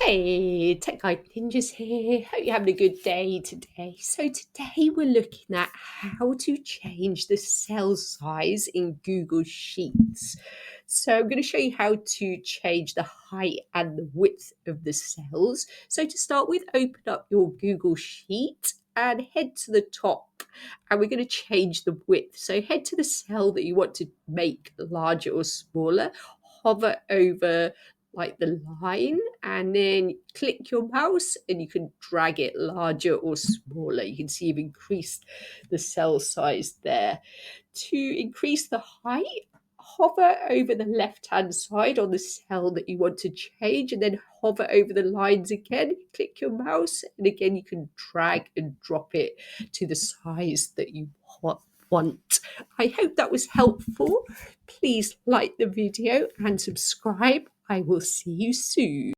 Hey, Tech Guide Ninjas here. Hope you're having a good day today. So today we're looking at how to change the cell size in Google Sheets. So I'm going to show you how to change the height and the width of the cells. So to start with, open up your Google Sheet and head to the top, and we're going to change the width. So head to the cell that you want to make larger or smaller, hover over like the line, and then click your mouse and you can drag it larger or smaller. You can see you've increased the cell size there. To increase the height, hover over the left hand side on the cell that you want to change, and then hover over the lines again, click your mouse, and again you can drag and drop it to the size that you want. I hope that was helpful. Please like the video and subscribe. I will see you soon.